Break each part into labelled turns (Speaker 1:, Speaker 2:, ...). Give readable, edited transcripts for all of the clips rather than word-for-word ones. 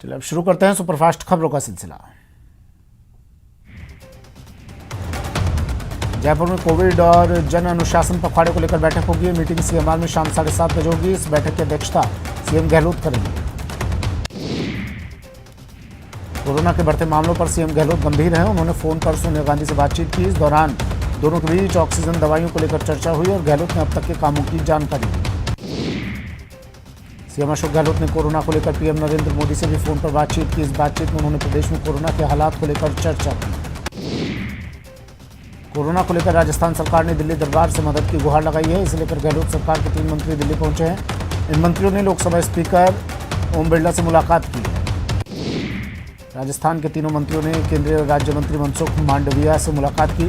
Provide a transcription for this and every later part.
Speaker 1: चलिए अब शुरू करते हैं सुपरफास्ट खबरों का सिलसिला। जयपुर में कोविड और जन अनुशासन पखवाड़े को लेकर बैठक होगी। मीटिंग सीएमआर में शाम 7:30 बजे होगी। इस बैठक की अध्यक्षता सीएम गहलोत करेंगे। कोरोना के बढ़ते मामलों पर सीएम गहलोत गंभीर हैं। उन्होंने फोन पर सोनिया गांधी से बातचीत की। इस दौरान दोनों के बीच ऑक्सीजन दवाइयों को लेकर चर्चा हुई और गहलोत ने अब तक के कामों की जानकारी दी। सीएम अशोक गहलोत ने कोरोना को लेकर पीएम नरेंद्र मोदी से भी फोन पर बातचीत की। इस बातचीत में उन्होंने प्रदेश में कोरोना के हालात को लेकर चर्चा की। कोरोना को लेकर राजस्थान सरकार ने दिल्ली दरबार से मदद की गुहार लगाई है। इसे लेकर गहलोत सरकार के 3 मंत्री दिल्ली पहुंचे हैं। इन मंत्रियों ने लोकसभा स्पीकर ओम बिरला से मुलाकात की है। राजस्थान के तीनों मंत्रियों ने केंद्रीय राज्य मंत्री मनसुख मांडविया से मुलाकात की।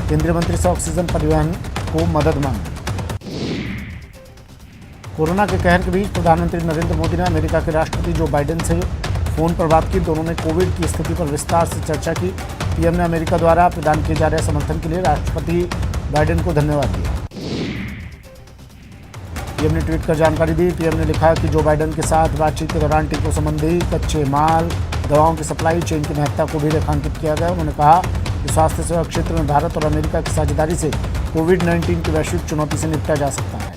Speaker 1: केंद्रीय मंत्री से ऑक्सीजन परिवहन को मदद मांगी। कोरोना के कहर के बीच प्रधानमंत्री नरेंद्र मोदी ने अमेरिका के राष्ट्रपति जो बाइडेन से फोन पर बात की। दोनों ने कोविड की स्थिति पर विस्तार से चर्चा की। पीएम ने अमेरिका द्वारा प्रदान किए जा रहे समर्थन के लिए राष्ट्रपति बाइडेन को धन्यवाद दिया। पीएम ने ट्वीट कर जानकारी दी। पीएम ने लिखा कि जो बाइडेन के साथ बातचीत के दौरान टीकों संबंधी कच्चे माल, दवाओं की सप्लाई चेन की महत्ता को भी रेखांकित किया गया। उन्होंने कहा कि स्वास्थ्य सेवा क्षेत्र में भारत और अमेरिका की साझेदारी से कोविड-19 की वैश्विक चुनौती से निपटा जा सकता है।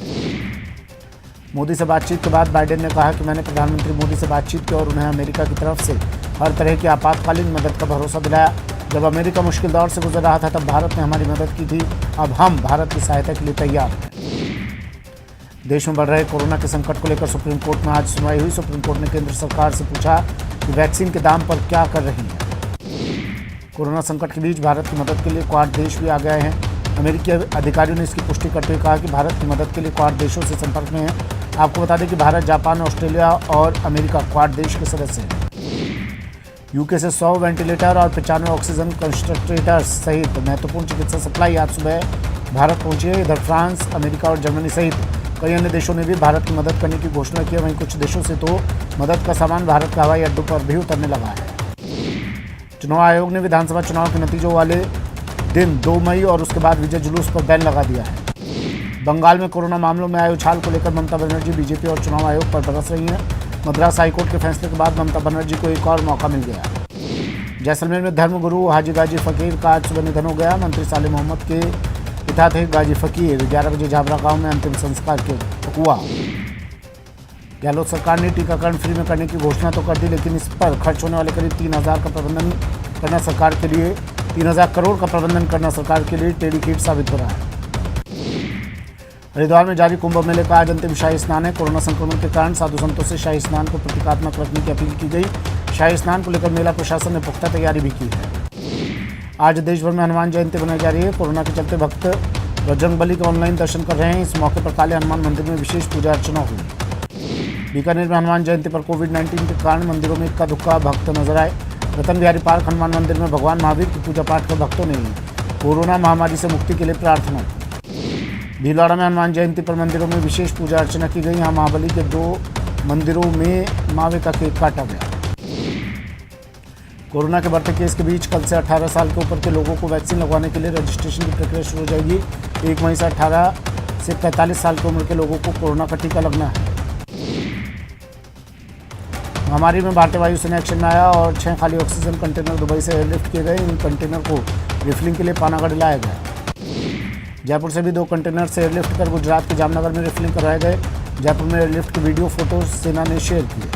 Speaker 1: मोदी से बातचीत के बाद बाइडेन ने कहा कि मैंने प्रधानमंत्री मोदी से बातचीत की और उन्हें अमेरिका की तरफ से हर तरह की आपातकालीन मदद का भरोसा दिलाया। जब अमेरिका मुश्किल दौर से गुजर रहा था तब भारत ने हमारी मदद की थी। अब हम भारत की सहायता के लिए तैयार हैं। देश में बढ़ रहे कोरोना के संकट को लेकर सुप्रीम कोर्ट में आज सुनवाई हुई। सुप्रीम कोर्ट ने केंद्र सरकार से पूछा कि वैक्सीन के दाम पर क्या कर रही है। कोरोना संकट के बीच भारत की मदद के लिए क्वाड देश भी आ गए हैं। अमेरिकी अधिकारियों ने इसकी पुष्टि करते हुए कहा कि भारत की मदद के लिए क्वाड देशों से संपर्क में है। आपको बता दें कि भारत, जापान, ऑस्ट्रेलिया और अमेरिका क्वाड देश के सदस्य हैं। यूके से 100 वेंटिलेटर और 95 ऑक्सीजन कंसंट्रेटर्स सहित महत्वपूर्ण चिकित्सा सप्लाई आज सुबह भारत पहुंची है। इधर फ्रांस, अमेरिका और जर्मनी सहित कई अन्य देशों ने भी भारत की मदद करने की घोषणा की है। वहीं कुछ देशों से तो मदद का सामान भारत के हवाई अड्डों पर भी उतरने लगा है। चुनाव आयोग ने विधानसभा चुनाव के नतीजों वाले दिन 2 मई और उसके बाद विजय जुलूस पर बैन लगा दिया है। बंगाल में कोरोना मामलों में आए उछाल को लेकर ममता बनर्जी बीजेपी और चुनाव आयोग पर बरस रही हैं। मद्रास हाईकोर्ट के फैसले के बाद ममता बनर्जी को एक और मौका मिल गया। जैसलमेर में धर्मगुरु हाजी गाजी फकीर का आज सुबह निधन हो गया। मंत्री साले मोहम्मद के पिता थे गाजी फकीर। 11 बजे झाबरा गांव में अंतिम संस्कार हुआ। गहलोत सरकार ने टीकाकरण फ्री में करने की घोषणा तो कर दी, लेकिन इस पर खर्च होने वाले करीब 3,000 का प्रबंधन करना सरकार के लिए 3,000 करोड़ का प्रबंधन करना सरकार के लिए टेढ़ी खीर साबित हो रहा है। हरिद्वार में जारी कुंभ मेले का आज अंतिम शाही स्नान है। कोरोना संक्रमण के कारण साधु संतों से शाही स्नान को प्रतीकात्मक रखने की अपील की गई। शाही स्नान को लेकर मेला प्रशासन ने पुख्ता तैयारी भी की है। आज देश भर में हनुमान जयंती मनाई जा रही है। कोरोना के चलते भक्त बजरंगबली के ऑनलाइन दर्शन कर रहे हैं। इस मौके पर काले हनुमान मंदिर में विशेष पूजा अर्चना हुई। बीकानेर में हनुमान जयंती पर कोविड-19 के कारण मंदिरों में इक्का दुक्का भक्त नजर आए। रतन बिहारी पार्क हनुमान मंदिर में भगवान महावीर की पूजा पाठ कर भक्तों ने कोरोना महामारी से मुक्ति के लिए प्रार्थना की। भीलवाड़ा में हनुमान जयंती पर मंदिरों में विशेष पूजा अर्चना की गई। यहाँ महाबली के 2 मंदिरों में मावे का केक काटा गया। कोरोना के बढ़ते केस के बीच कल से 18 साल के ऊपर के लोगों को वैक्सीन लगवाने के लिए रजिस्ट्रेशन की प्रक्रिया शुरू हो जाएगी। 1 मई से 18 से 45 साल की उम्र के लोगों को कोरोना का टीका लगना है। महामारी में भारतीय वायुसेना एक्शन में आया और 6 खाली ऑक्सीजन कंटेनर दुबई से एयरलिफ्ट किए गए। इन कंटेनर को रिफिलिंग के लिए पानागढ़ लाया गया। जयपुर से भी 2 कंटेनर से एयरलिफ्ट कर गुजरात के जामनगर में रिफिलिंग करवाए गए। जयपुर में एयरलिफ्ट की वीडियो फोटो सेना ने शेयर किए।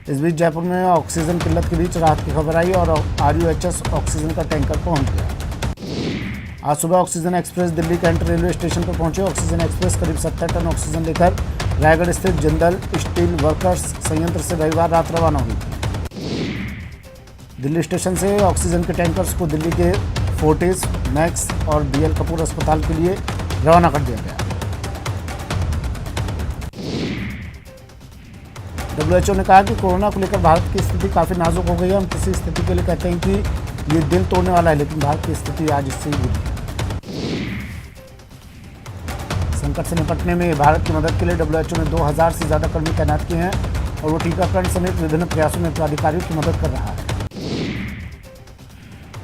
Speaker 1: इस बीच जयपुर में ऑक्सीजन किल्लत के बीच राहत की खबर आई और RUHS ऑक्सीजन का टैंकर पहुंच गया। आज सुबह oxygen express Delhi cantt railway station पर पहुंचे। ऑक्सीजन एक्सप्रेस करीब 70 टन ऑक्सीजन लेकर रायगढ़ स्थित जिंदल स्टील वर्कर्स संयंत्र से रविवार रात रवाना हुई थी। दिल्ली स्टेशन से ऑक्सीजन के टैंकर्स को दिल्ली के फोर्टिस, मैक्स और BL कपूर अस्पताल के लिए रवाना कर दिया गया। WHO ने कहा कि कोरोना को लेकर भारत की स्थिति काफ़ी नाजुक हो गई है। हम किसी स्थिति के लिए कहते हैं कि ये दिल तोड़ने वाला है, लेकिन भारत की स्थिति आज इससे ही बुरी है। संकट से निपटने में भारत की मदद के लिए WHO ने 2,000 से ज़्यादा कर्मी तैनात किए हैं और वो टीकाकरण समेत विभिन्न प्रयासों में प्राधिकारियों की मदद कर रहा है।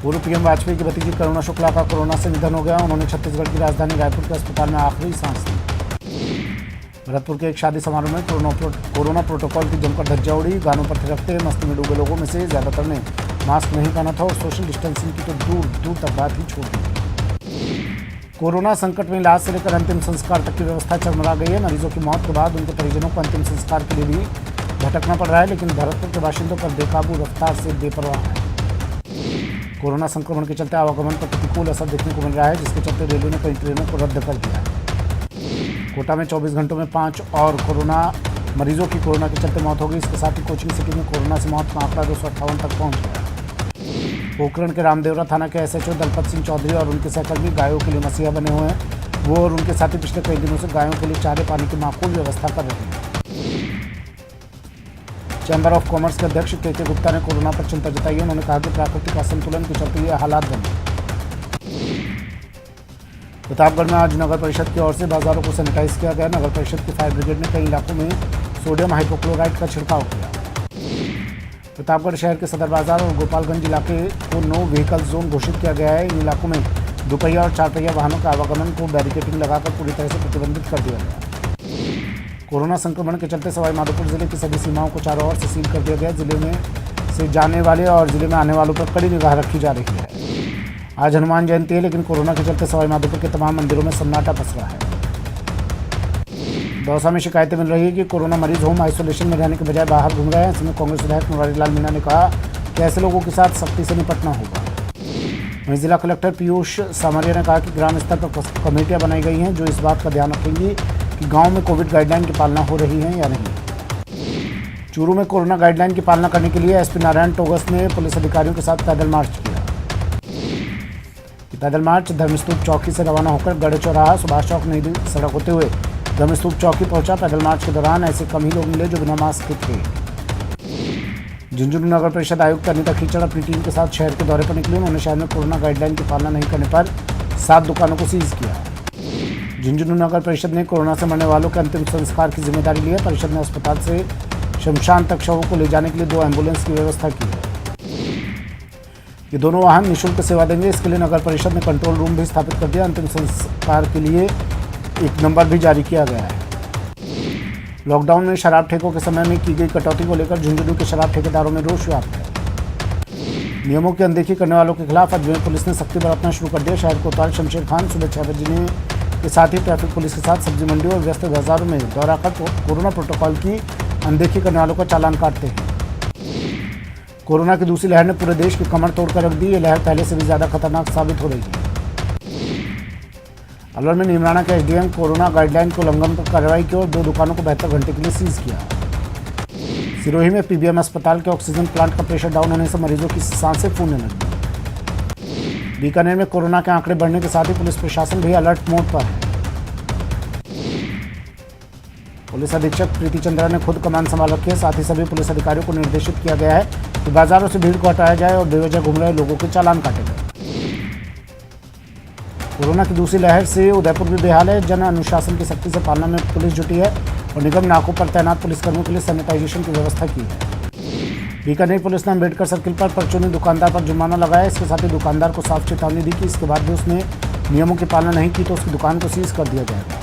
Speaker 1: पूर्व पीएम वाजपेयी की भतीजी करुणा शुक्ला का कोरोना से निधन हो गया। उन्होंने छत्तीसगढ़ की राजधानी रायपुर के अस्पताल में आखिरी सांस ली। भरतपुर के एक शादी समारोह में कोरोना प्रोटोकॉल की जमकर धज्जियां उड़ी। गानों पर थिरकते मस्ती में डूबे लोगों में से ज़्यादातर ने मास्क नहीं पहना था और सोशल डिस्टेंसिंग की तो दूर दूर तक बात ही छोड़ दी। कोरोना संकट में इलाज से लेकर अंतिम संस्कार तक की व्यवस्था चरमरा गई है। मरीजों की मौत के बाद उनके परिजनों को अंतिम संस्कार के लिए भी भटकना पड़ रहा है, लेकिन भरतपुर के बाशिंदों पर बेकाबू रफ्तार से बेपरवाह है। कोरोना संक्रमण के चलते आवागमन पर प्रतिकूल असर देखने को मिल रहा है, जिसके चलते रेलवे ने कई ट्रेनों को रद्द कर दिया है। कोटा में 24 घंटों में 5 और कोरोना मरीजों की कोरोना के चलते मौत हो गई। इसके साथ ही कोचिंग सिटी में कोरोना से मौत का आंकड़ा 258 तक पहुंच गया। पोखरण के रामदेवरा थाना के एसएचओ दलपत सिंह चौधरी और उनके सहकर्मी गायों के लिए मसीहा बने हुए हैं। वो और उनके साथी पिछले कई दिनों से गायों के लिए चारे पानी की माकूल व्यवस्था कर रहे हैं। चैम्बर ऑफ कॉमर्स के अध्यक्ष के गुप्ता ने कोरोना पर चिंता जताई है। उन्होंने कहा कि प्राकृतिक असंतुलन के चलते ये हालात बने। प्रतापगढ़ में आज नगर परिषद की ओर से बाजारों को सैनिटाइज किया गया। नगर परिषद की फायर ब्रिगेड ने कई इलाकों में सोडियम हाइपोक्लोराइड का छिड़काव किया। प्रतापगढ़ शहर के सदर बाजार और गोपालगंज इलाके को नो व्हीकल जोन घोषित किया गया है। इन इलाकों में दुपहिया और चारपहिया वाहनों के आवागमन को बैरिकेडिंग लगाकर पूरी तरह से प्रतिबंधित कर दिया गया। कोरोना संक्रमण के चलते सवाईमाधोपुर जिले की सभी सीमाओं को चारों ओर से सील कर दिया गया। जिले में से जाने वाले और जिले में आने वालों पर कड़ी निगाह रखी जा रही है। आज हनुमान जयंती है, लेकिन कोरोना के चलते सवाईमाधोपुर के तमाम मंदिरों में सन्नाटा पसरा है। दौसा में शिकायतें मिल रही है कि कोरोना मरीज होम आइसोलेशन में रहने के बजाय बाहर घूम रहे हैं। इसमें कांग्रेस विधायक मुरारी लाल मीणा ने कहा कि ऐसे लोगों के साथ सख्ती से निपटना होगा। वहीं जिला कलेक्टर पीयूष सामरिया ने कहा कि ग्राम स्तर पर कमेटियां बनाई गई हैं जो इस बात का ध्यान रखेंगी कि गांव में कोविड गाइडलाइन की पालना हो रही है या नहीं। चूरू में कोरोना गाइडलाइन की पालना करने के लिए एसपी नारायण टोगस ने पुलिस अधिकारियों के साथ पैदल मार्च किया। पैदल मार्च धर्मस्तूप चौकी से रवाना होकर गढ़ चौराहा सुभाष चौक नई सड़क होते हुए धर्मस्तूप चौकी पहुंचा। पैदल मार्च के दौरान ऐसे कम ही लोग मिले जो बिना मास्क के थे। झुंझुनू नगर परिषद आयुक्त अनिता खीचड़ अपनी टीम के साथ शहर के दौरे पर निकले। उन्होंने शहर में कोरोना गाइडलाइन की पालना नहीं करने पर 7 दुकानों को सीज किया। झुंझुनू नगर परिषद ने कोरोना से मरने वालों के अंतिम संस्कार की जिम्मेदारी ली है। परिषद ने अस्पताल से शमशान तक शवों को ले जाने के लिए 2 एम्बुलेंस की व्यवस्था की है। ये दोनों वाहन निःशुल्क सेवा देंगे। इसके लिए नगर परिषद ने कंट्रोल रूम भी स्थापित कर दिया। अंतिम संस्कार के लिए एक नंबर भी जारी किया गया है। लॉकडाउन में शराब ठेकों के समय में की गई कटौती को लेकर झुंझुनू के शराब ठेकेदारों में रोष व्याप्त है। नियमों की अनदेखी करने वालों के खिलाफ अजमेर पुलिस ने सख्ती बरतना शुरू कर दिया। शहर कोतवाल शमशेर खान सुबह 6 बजे के साथ ही ट्रैफिक पुलिस के साथ सब्जी मंडियों और व्यस्त बाजारों में दौरा कर कोरोना प्रोटोकॉल की अनदेखी करने वालों का चालान काटते हैं। कोरोना की दूसरी लहर ने पूरे देश की कमर तोड़कर रख दी। ये लहर पहले से भी ज़्यादा खतरनाक साबित हो रही है। अलवर में नीमराना के एसडीएम कोरोना गाइडलाइन को उल्लंघन पर कार्रवाई की और 2 दुकानों को 72 घंटे के लिए सीज किया। सिरोही में पीबीएम अस्पताल के ऑक्सीजन प्लांट का प्रेशर डाउन होने से मरीजों की सांसें फूलने लगी। बीकानेर में कोरोना के आंकड़े बढ़ने के साथ ही पुलिस प्रशासन भी अलर्ट मोड पर है। पुलिस अधीक्षक प्रीति चंद्रा ने खुद कमान संभाल रखी है। साथ ही सभी पुलिस अधिकारियों को निर्देशित किया गया है कि बाजारों से भीड़ को हटाया जाए और बेवजह घूम रहे लोगों के चालान काटे गए। कोरोना की दूसरी लहर से उदयपुर भी बेहाल है। जन अनुशासन की सख्ती से पालना में पुलिस जुटी है और निगम नाकों पर तैनात पुलिसकर्मियों के लिए सैनिटाइजेशन की व्यवस्था की है। बीकानेर पुलिस ने अम्बेडकर सर्किल पर परचूनी दुकानदार पर जुर्माना लगाया। इसके साथ ही दुकानदार को साफ चेतावनी दी कि इसके बाद भी उसने नियमों की पालना नहीं की तो उसकी दुकान को सीज कर दिया जाएगा।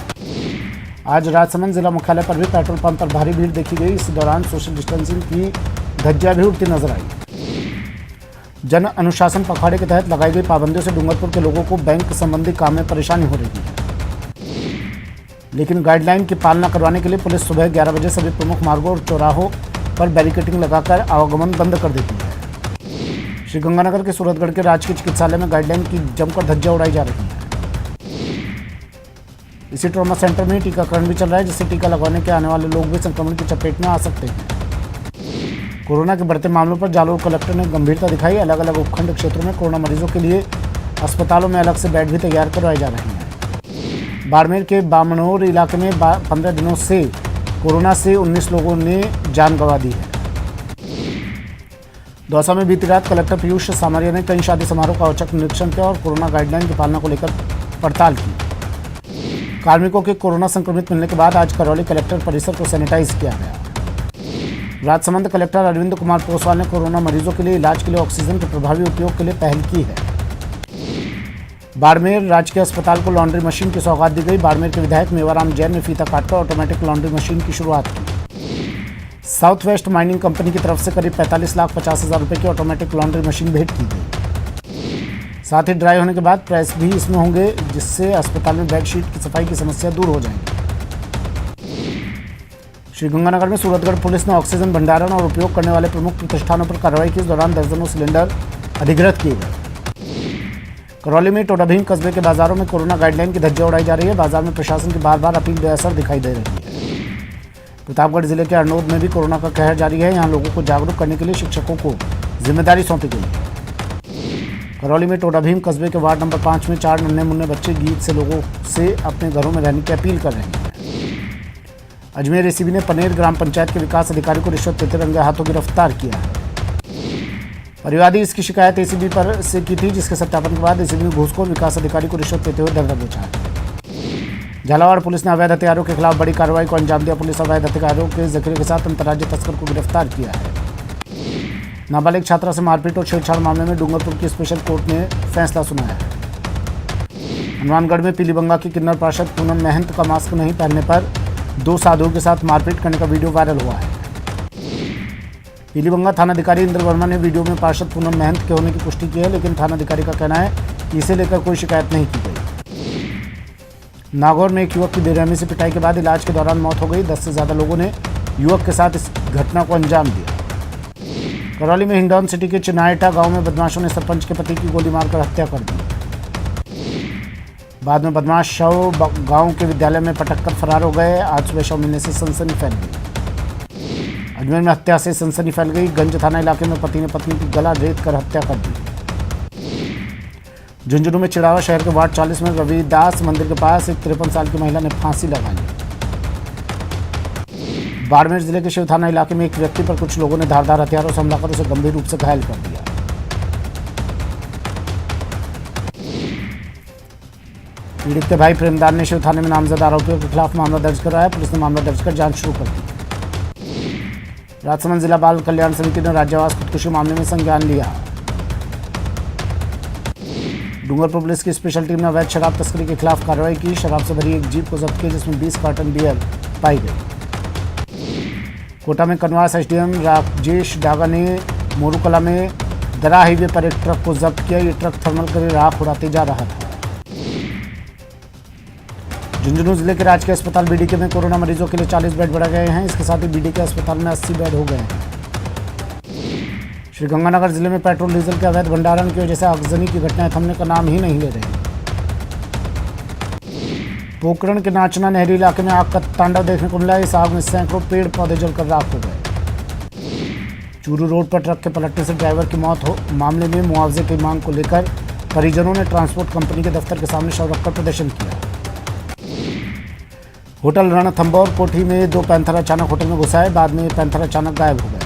Speaker 1: आज राजसमंद जिला मुख्यालय पर भी पेट्रोल पंप पर भारी भीड़ देखी गई। इस दौरान सोशल डिस्टेंसिंग की धज्जियां भी उड़ती नजर आई। जन अनुशासन पखवाड़े के तहत लगाई गई पाबंदियों से डूंगरपुर के लोगों को बैंक संबंधी काम में परेशानी हो रही है, लेकिन गाइडलाइन की पालना करवाने के लिए पुलिस सुबह 11 बजे सभी प्रमुख मार्गों और चौराहों पर बैरिकेडिंग लगाकर आवागमन बंद कर देती है। श्रीगंगानगर के सूरतगढ़ के राजकीय चिकित्सालय में गाइडलाइन की जमकर धज्जियां उड़ाई जा रही है। इसी ट्रॉमा सेंटर में टीकाकरण भी चल रहा है, जिससे टीका लगवाने के आने वाले लोग भी संक्रमण की चपेट में आ सकते हैं। कोरोना के बढ़ते मामलों पर जालोर कलेक्टर ने गंभीरता दिखाई। अलग अलग उपखंड क्षेत्रों में कोरोना मरीजों के लिए अस्पतालों में अलग से बेड भी तैयार करवाए जा रहे हैं। बाड़मेर के बामनोर इलाके में 15 दिनों से कोरोना से 19 लोगों ने जान गंवा दी है। दौसा में बीती रात कलेक्टर पीयूष सामरिया ने कई शादी समारोह का औचक निरीक्षण किया और कोरोना गाइडलाइन की पालना को लेकर पड़ताल की। कार्मिकों के कोरोना संक्रमित मिलने के बाद आज करौली कलेक्टर परिसर को सैनिटाइज किया गया। राजसमंद कलेक्टर अरविंद कुमार पोसवाल ने कोरोना मरीजों के लिए इलाज के लिए ऑक्सीजन के प्रभावी उपयोग के लिए पहल की है। बाड़मेर राजकीय अस्पताल को लॉन्ड्री मशीन की सौगात दी गई। बाड़मेर के विधायक मेवाराम जैन ने फीता काटकर ऑटोमेटिक लॉन्ड्री मशीन की शुरुआत की। साउथ वेस्ट माइनिंग कंपनी की तरफ से करीब 45,50,000 रुपए की ऑटोमेटिक लॉन्ड्री मशीन भेंट की गई। साथ ही ड्राई होने के बाद प्रेस भी इसमें होंगे, जिससे अस्पताल में बेडशीट की सफाई की समस्या दूर हो जाएगी। श्रीगंगानगर में सूरतगढ़ पुलिस ने ऑक्सीजन भंडारण और उपयोग करने वाले प्रमुख प्रतिष्ठानों पर कार्रवाई की। इस दौरान दर्जनों सिलेंडर अधिग्रहित किए गए। करौली में टोडाभीम कस्बे के बाजारों में कोरोना गाइडलाइन की धज्जियां उड़ाई जा रही है। बाजार में प्रशासन की बार बार अपील बेअसर दिखाई दे रही है। प्रतापगढ़ जिले के अरनोद में भी कोरोना का कहर जारी है। यहाँ लोगों को जागरूक करने के लिए शिक्षकों को जिम्मेदारी सौंपी गई है। करौली में टोडाभीम कस्बे के वार्ड नंबर 5 में 4 नन्हे मुन्ने बच्चे गीत से लोगों से अपने घरों में रहने की अपील कर रहे हैं। अजमेर एसीबी ने पनेर ग्राम पंचायत के विकास अधिकारी को रिश्वत देते रंगे हाथों गिरफ्तार किया है। परिवादी इसकी शिकायत एसीबी पर से की थी, जिसके सत्यापन के बाद एसीबी ने घूसखोर विकास अधिकारी को रिश्वत देते हुए दंड दबोचा है। झालावाड़ पुलिस ने अवैध हथियारों के खिलाफ बड़ी कार्रवाई को अंजाम दिया। पुलिस अवैध हथियारों के जखीरे के साथ अंतर्राज्यीय तस्कर को गिरफ्तार किया है। नाबालिग छात्रा से मारपीट और छेड़छाड़ मामले में डूंगरपुर की स्पेशल कोर्ट ने फैसला सुनाया है। हनुमानगढ़ में पीलीबंगा की किन्नर पार्षद पूनम महंत का मास्क नहीं पहनने पर 2 साधुओं के साथ मारपीट करने का वीडियो वायरल हुआ है। पीलीबंगा थानाधिकारी इंद्र वर्मा ने वीडियो में पार्षद पूनम महंत के होने की पुष्टि की है, लेकिन थानाधिकारी का कहना है कि इसे लेकर कोई शिकायत नहीं की गई। नागौर में एक युवक की बेरहमी से पिटाई के बाद इलाज के दौरान मौत हो गई। 10 से ज्यादा लोगों ने युवक के साथ इस घटना को अंजाम दिया। करौली में हिंडौन सिटी के चिनायटा गांव में बदमाशों ने सरपंच के पति की गोली मारकर हत्या कर दी। बाद में बदमाश शव गांव के विद्यालय में पटककर फरार हो गए। आज सुबह शव मिलने से सनसनी फैल गई। अजमेर में हत्या से सनसनी फैल गई। गंज थाना इलाके में पति ने पत्नी की गला रेत कर हत्या कर दी। झुंझुनू में चिड़ावा शहर के वार्ड 40 में रविदास मंदिर के पास एक 53 साल की महिला ने फांसी लगा ली। बाड़मेर जिले के शिव थाना इलाके में एक व्यक्ति पर कुछ लोगों ने धारदार हथियारों से हमला कर उसे गंभीर रूप से घायल कर दिया। पीड़ित के भाई प्रेमदार ने शिव थाने में नामजद आरोपियों के खिलाफ मामला दर्ज कराया। पुलिस ने मामला दर्ज कर जांच शुरू कर दी। राजसमंद जिला बाल कल्याण समिति ने राज्यवास खुदकुशी मामले में संज्ञान लिया। डूंगरपुर पुलिस की स्पेशल टीम ने अवैध शराब तस्करी के खिलाफ कार्रवाई की। शराब से भरी एक जीप को जब्त किया, जिसमें 20 कार्टन बियर पाई गई। कोटा में कनवास एसडीएम राजेश डागा ने मोरूकला में दरा हाईवे पर एक ट्रक को जब्त किया। ये ट्रक थर्मल कर राख उड़ाते जा रहा था। झुंझुनू जिले के राजकीय अस्पताल बीडीके में कोरोना मरीजों के लिए 40 बेड बढ़ाए गए हैं। इसके साथ ही बीडीके अस्पताल में 80 बेड हो गए हैं। श्रीगंगानगर जिले में पेट्रोल डीजल के अवैध भंडारण की वजह से आगजनी की घटनाएं थमने का नाम ही नहीं ले रही। पोखरण के नाचना नहरी इलाके में आग का तांडव देखने को मिला। इस आग में सैकड़ों पेड़ पौधे जलकर राख हो गए। चूरू रोड पर ट्रक के पलटने से ड्राइवर की मौत हो मामले में मुआवजे की मांग को लेकर परिजनों ने ट्रांसपोर्ट कंपनी के दफ्तर के सामने शव रखकर प्रदर्शन किया। होटल रणथंबौर कोठी में 2 पैंथर अचानक होटल में घुस आए। बाद में ये पैंथर अचानक गायब हो गए।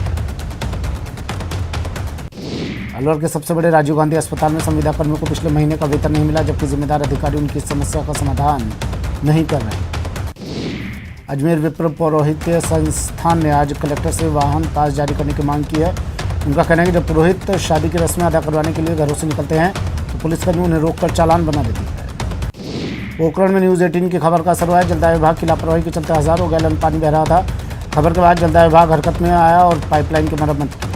Speaker 1: अलवर के सबसे बड़े राजीव गांधी अस्पताल में संविदा कर्मियों को पिछले महीने का वेतन नहीं मिला, जबकि जिम्मेदार अधिकारी उनकी समस्या का समाधान नहीं कर रहे। अजमेर विप्र पौरोहित्य संस्थान ने आज कलेक्टर से वाहन पास जारी करने की मांग की है। उनका कहना है कि जब पुरोहित शादी की रस्में अदा करवाने के लिए घरों से निकलते हैं तो पुलिसकर्मी उन्हें रोककर चालान बना देती है। पोखरण में न्यूज़ 18 की खबर का असर हुआ है। जलदाय विभाग की लापरवाही के चलते हजारों गैलन पानी बह रहा था। खबर के बाद जलदाय विभाग हरकत में आया और पाइपलाइन की मरम्मत की।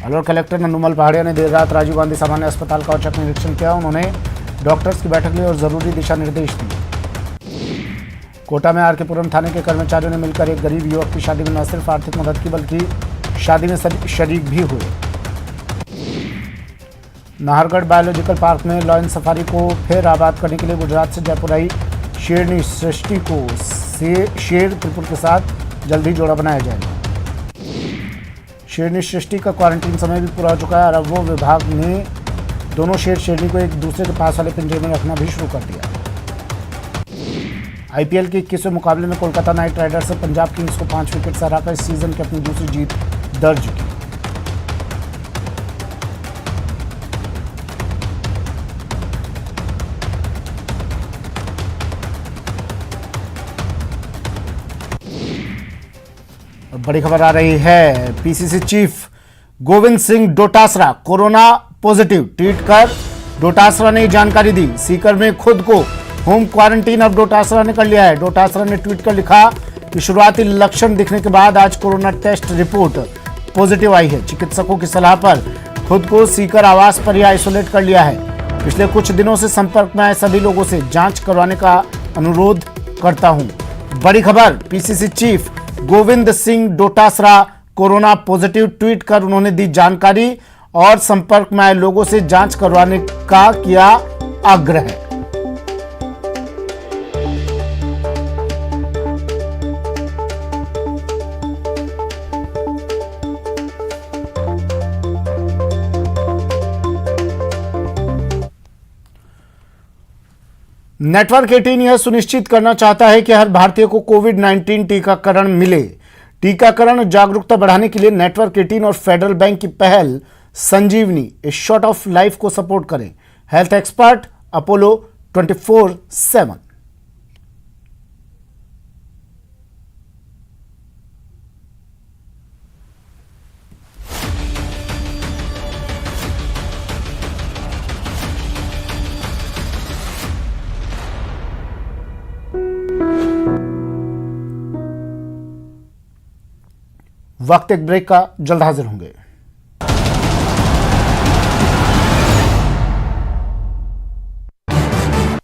Speaker 1: अलवर कलेक्टर नंदुमल पहाड़िया ने देर रात राजीव गांधी सामान्य अस्पताल का औचक निरीक्षण किया। उन्होंने डॉक्टर्स की बैठक ली और जरूरी दिशा निर्देश दिए। कोटा में आरकेपुरम थाने के कर्मचारियों ने मिलकर एक गरीब युवक की शादी में न सिर्फ आर्थिक मदद की, बल्कि शादी में शरीक भी हुए। नाहरगढ़ बायोलॉजिकल पार्क में लॉयन सफारी को फिर आबाद करने के लिए गुजरात से जयपुर आई शेरनी सृष्टि को शेर त्रिपुर के साथ जल्द ही जोड़ा बनाया जाएगा। शेरनी सृष्टि का क्वारंटीन समय भी पूरा हो चुका है और अब वो विभाग ने दोनों शेर शेरनी को एक दूसरे के पास वाले पिंजरे में रखना भी शुरू कर दिया। आईपीएल के 21वें मुकाबले में कोलकाता नाइट राइडर्स ने पंजाब किंग्स को 5 विकेट से हराकर इस सीजन की अपनी दूसरी जीत दर्ज की। बड़ी खबर आ रही है। PCC chief Govind Singh Dotasra corona positive, tweet कर डोटासरा ने जानकारी दी। सीकर में खुद को होम क्वारंटीन अब डोटासरा ने कर लिया है। डोटासरा ने ट्वीट कर लिखा कि शुरुआती लक्षण दिखने के बाद आज कोरोना टेस्ट रिपोर्ट पॉजिटिव आई है। चिकित्सकों की सलाह पर खुद को सीकर आवास पर ही आइसोलेट कर लिया है। पिछले कुछ दिनों से संपर्क में आए सभी लोगों से जांच करवाने का अनुरोध करता हूं। बड़ी खबर, PCC chief Govind Singh Dotasra corona positive. Tweet कर उन्होंने दी जानकारी और संपर्क में आए लोगों से जांच करवाने का किया आग्रह। नेटवर्क 18 यह सुनिश्चित करना चाहता है कि हर भारतीय को कोविड-19 टीकाकरण मिले। टीकाकरण जागरूकता बढ़ाने के लिए नेटवर्क 18 और फेडरल बैंक की पहल संजीवनी ए शॉट ऑफ लाइफ को सपोर्ट करें। Health expert Apollo 24/7। वक्त एक ब्रेक का, जल्द हाजिर होंगे।